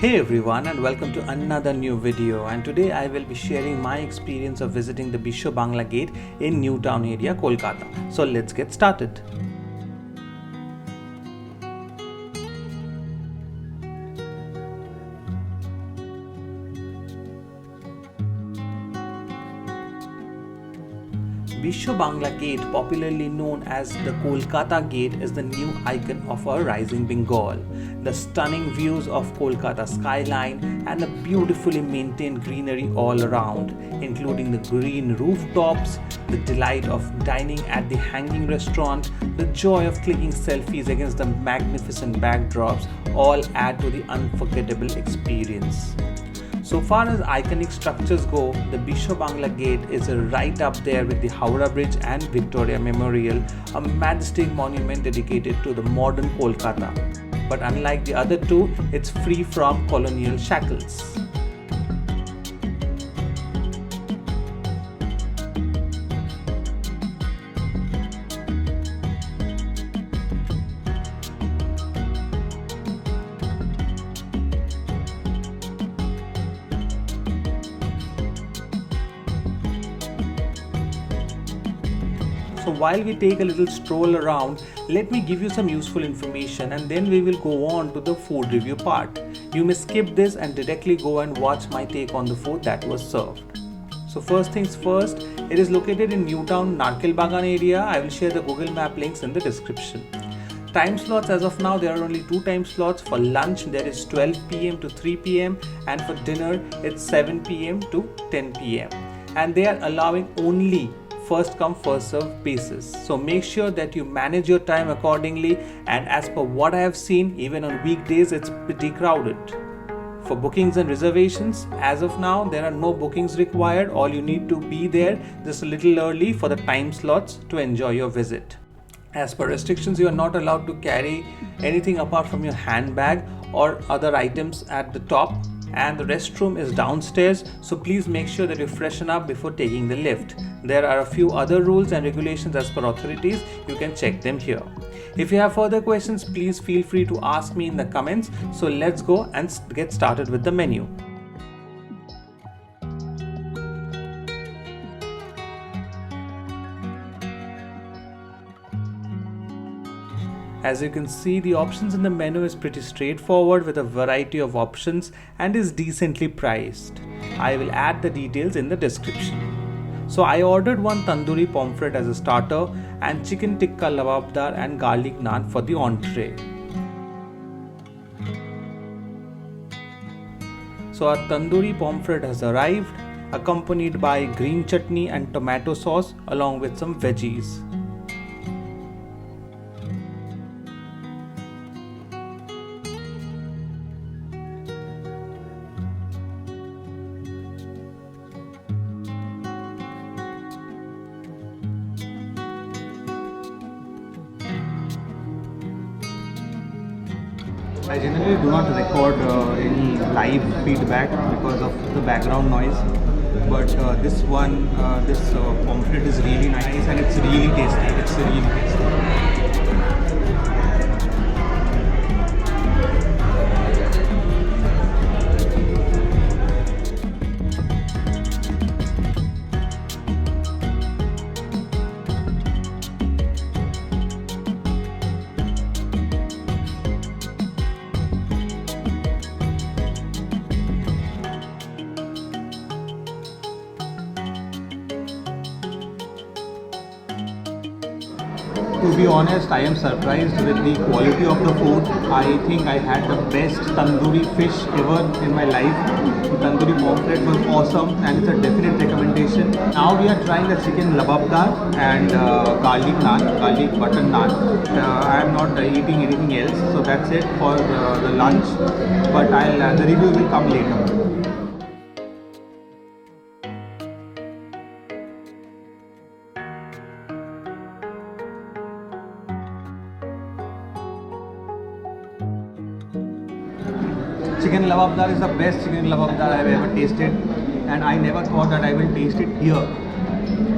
Hey everyone, and welcome to another new video, and today I will be sharing my experience of visiting the Biswa Bangla Gate in Newtown area, Kolkata. So let's get started. Biswa Bangla Gate, popularly known as the Kolkata Gate, is the new icon of our rising Bengal. The stunning views of Kolkata skyline and the beautifully maintained greenery all around, including the green rooftops, the delight of dining at the hanging restaurant, the joy of clicking selfies against the magnificent backdrops, all add to the unforgettable experience. So far as iconic structures go, the Biswa Bangla Gate is right up there with the Howrah Bridge and Victoria Memorial, a majestic monument dedicated to the modern Kolkata. But unlike the other two, it's free from colonial shackles. So while we take a little stroll around, let me give you some useful information and then we will go on to the food review part. You may skip this and directly go and watch my take on the food that was served. So first things first, it is located in Newtown, Narkel, Bagan area. I will share the Google Map links in the description. Time slots, as of now there are only 2 time slots. For lunch there is 12 p.m. to 3 p.m. and for dinner it's 7 p.m. to 10 p.m. and they are allowing only first come first serve basis. So make sure that you manage your time accordingly, and as per what I have seen, even on weekdays it's pretty crowded. For bookings and reservations, as of now there are no bookings required. All you need to be there just a little early for the time slots to enjoy your visit. As per restrictions, you are not allowed to carry anything apart from your handbag or other items at the top, and the restroom is downstairs, so please make sure that you freshen up before taking the lift. There are a few other rules and regulations as per authorities. You can check them here. If you have further questions, please feel free to ask me in the comments. So let's go and get started with the menu. As you can see, the options in the menu is pretty straightforward with a variety of options and is decently priced. I will add the details in the description. So I ordered one tandoori pomfret as a starter and chicken tikka lavabdar and garlic naan for the entree. So our tandoori pomfret has arrived, accompanied by green chutney and tomato sauce along with some veggies. I generally do not record any live feedback because of the background noise, but this pomfret is really nice and it's really tasty. To be honest, I am surprised with the quality of the food. I think I had the best tandoori fish ever in my life. The tandoori pomfret was awesome and it's a definite recommendation. Now we are trying the chicken lavabdar and garlic butter naan. I am not eating anything else, so that's it for the lunch. But the review will come later. Chicken lavabdar is the best chicken lavabdar I have ever tasted, and I never thought that I will taste it here.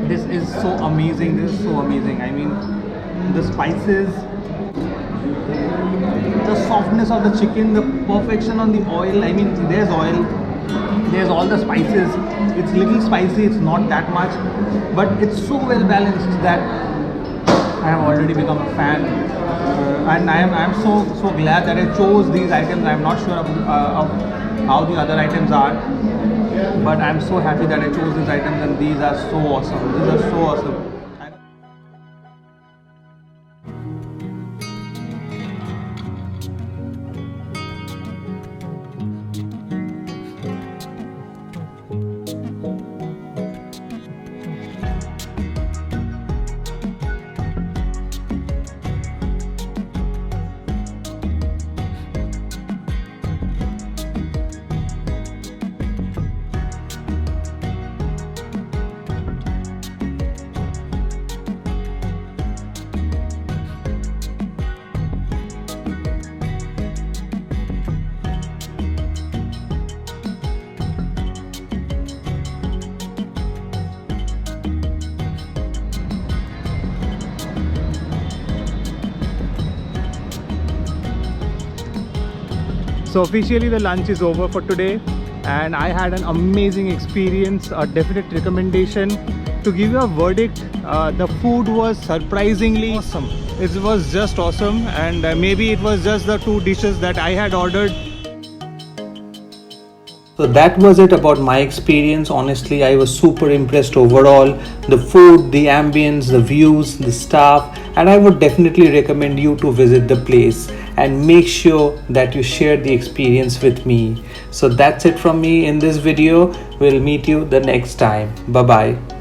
This is so amazing. I mean, the spices, the softness of the chicken, the perfection on the oil. I mean, there's oil, there's all the spices. It's little spicy, it's not that much, but it's so well balanced that I have already become a fan. And I am so glad that I chose these items. I'm not sure of how the other items are, but I'm so happy that I chose these items, and these are so awesome. These are so awesome. So officially the lunch is over for today, and I had an amazing experience, a definite recommendation. To give you a verdict, the food was surprisingly awesome. It was just awesome, and maybe it was just the 2 dishes that I had ordered. So that was it about my experience. Honestly, I was super impressed overall. The food, the ambience, the views, the staff, and I would definitely recommend you to visit the place and make sure that you share the experience with me. So that's it from me in this video. We'll meet you the next time. Bye bye.